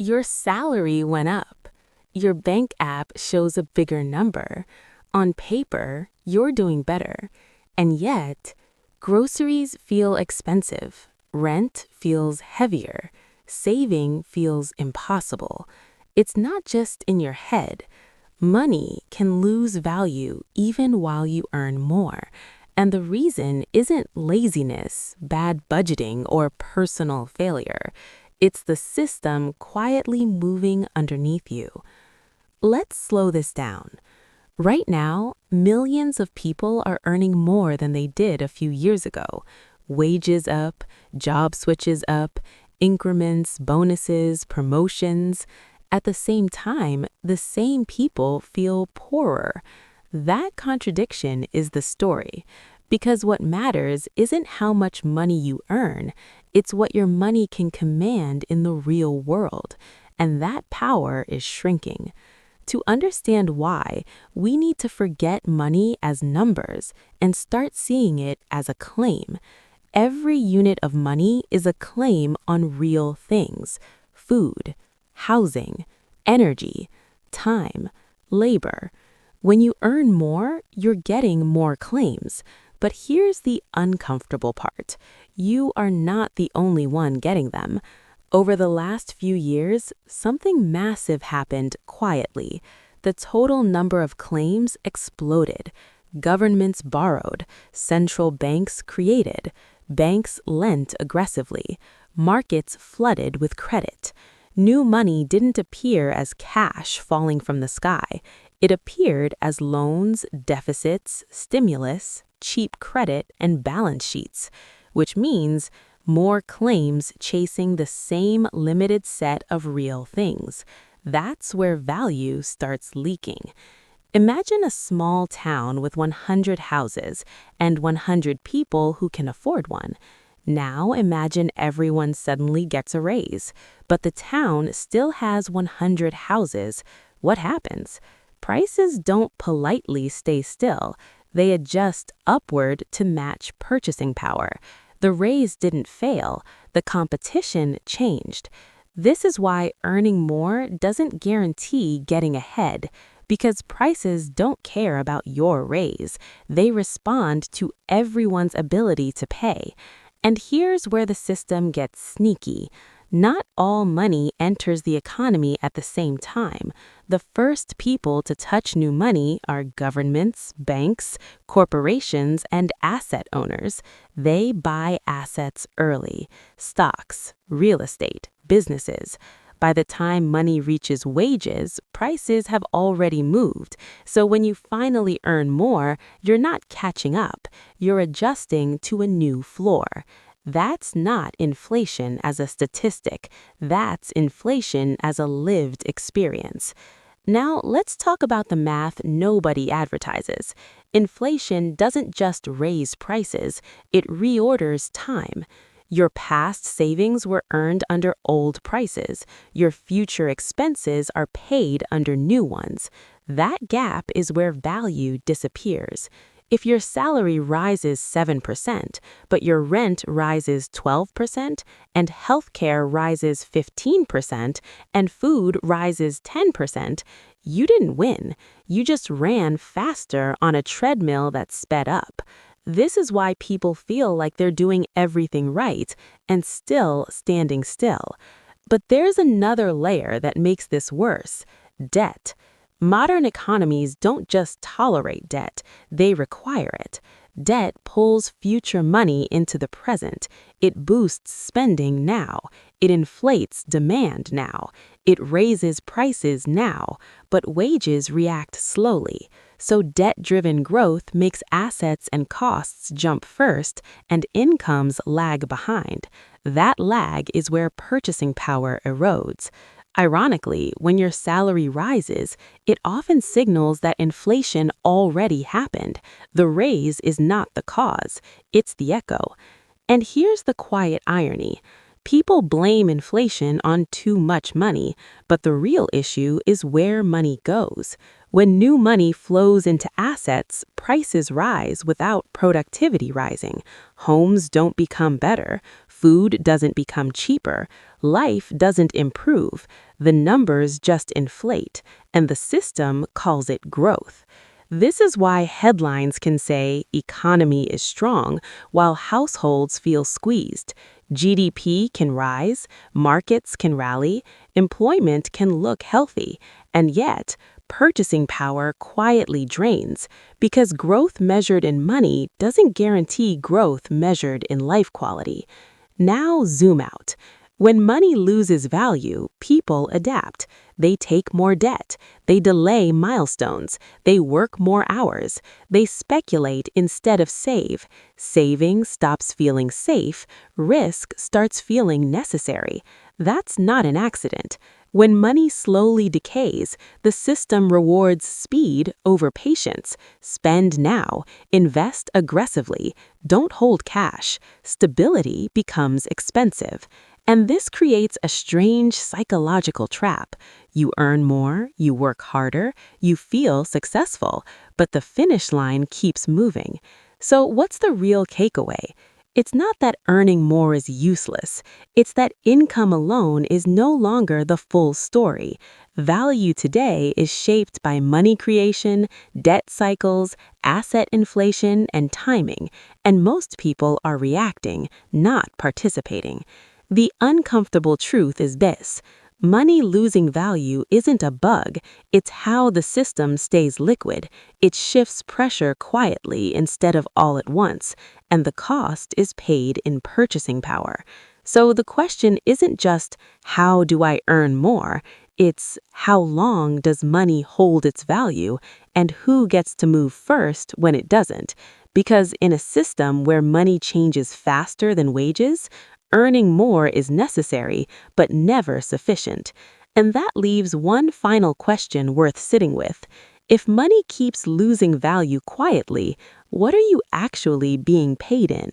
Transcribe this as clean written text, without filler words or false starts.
Your salary went up. Your bank app shows a bigger number. On paper, you're doing better. And yet, groceries feel expensive. Rent feels heavier. Saving feels impossible. It's not just in your head. Money can lose value even while you earn more. And the reason isn't laziness, bad budgeting, or personal failure. It's the system quietly moving underneath you. Let's slow this down. Right now, millions of people are earning more than they did a few years ago. Wages up, job switches up, increments, bonuses, promotions. At the same time, the same people feel poorer. That contradiction is the story. Because what matters isn't how much money you earn, it's what your money can command in the real world. And that power is shrinking. To understand why, we need to forget money as numbers and start seeing it as a claim. Every unit of money is a claim on real things: food, housing, energy, time, labor. When you earn more, you're getting more claims. But here's the uncomfortable part. You are not the only one getting them. Over the last few years, something massive happened quietly. The total number of claims exploded. Governments borrowed. Central banks created. Banks lent aggressively. Markets flooded with credit. New money didn't appear as cash falling from the sky. It appeared as loans, deficits, stimulus, cheap credit, and balance sheets, which means more claims chasing the same limited set of real things. That's where value starts leaking. Imagine a small town with 100 houses and 100 people who can afford one. Now imagine everyone suddenly gets a raise, but the town still has 100 houses. What happens? Prices don't politely stay still. They adjust upward to match purchasing power. The raise didn't fail. The competition changed. This is why earning more doesn't guarantee getting ahead, because prices don't care about your raise. They respond to everyone's ability to pay. And here's where the system gets sneaky. Not all money enters the economy at the same time. The first people to touch new money are governments, banks, corporations, and asset owners. They buy assets early: stocks, real estate, businesses. By the time money reaches wages, prices have already moved. So when you finally earn more, you're not catching up. You're adjusting to a new floor. That's not inflation as a statistic. That's inflation as a lived experience. Now, let's talk about the math nobody advertises. Inflation doesn't just raise prices, it reorders time. Your past savings were earned under old prices. Your future expenses are paid under new ones. That gap is where value disappears. If your salary rises 7%, but your rent rises 12%, and healthcare rises 15%, and food rises 10%, you didn't win. You just ran faster on a treadmill that sped up. This is why people feel like they're doing everything right and still standing still. But there's another layer that makes this worse: debt. Modern economies don't just tolerate debt, they require it. Debt pulls future money into the present. It boosts spending now. It inflates demand now. It raises prices now. But wages react slowly. So debt-driven growth makes assets and costs jump first, and incomes lag behind. That lag is where purchasing power erodes. Ironically, when your salary rises, it often signals that inflation already happened. The raise is not the cause, it's the echo. And here's the quiet irony. People blame inflation on too much money, but the real issue is where money goes. When new money flows into assets, prices rise without productivity rising. Homes don't become better, food doesn't become cheaper, life doesn't improve. The numbers just inflate, and the system calls it growth. This is why headlines can say economy is strong while households feel squeezed. GDP can rise, markets can rally, employment can look healthy, and yet purchasing power quietly drains because growth measured in money doesn't guarantee growth measured in life quality. Now zoom out. When money loses value, people adapt. They take more debt. They delay milestones. They work more hours. They speculate instead of save. Saving stops feeling safe. Risk starts feeling necessary. That's not an accident. When money slowly decays, the system rewards speed over patience. Spend now. Invest aggressively. Don't hold cash. Stability becomes expensive. And this creates a strange psychological trap. You earn more, you work harder, you feel successful, but the finish line keeps moving. So what's the real takeaway? It's not that earning more is useless. It's that income alone is no longer the full story. Value today is shaped by money creation, debt cycles, asset inflation, and timing, and most people are reacting, not participating. The uncomfortable truth is this: money losing value isn't a bug, it's how the system stays liquid. It shifts pressure quietly instead of all at once, and the cost is paid in purchasing power. So the question isn't just, how do I earn more? It's, how long does money hold its value, and who gets to move first when it doesn't? Because in a system where money changes faster than wages, earning more is necessary, but never sufficient. And that leaves one final question worth sitting with. If money keeps losing value quietly, what are you actually being paid in?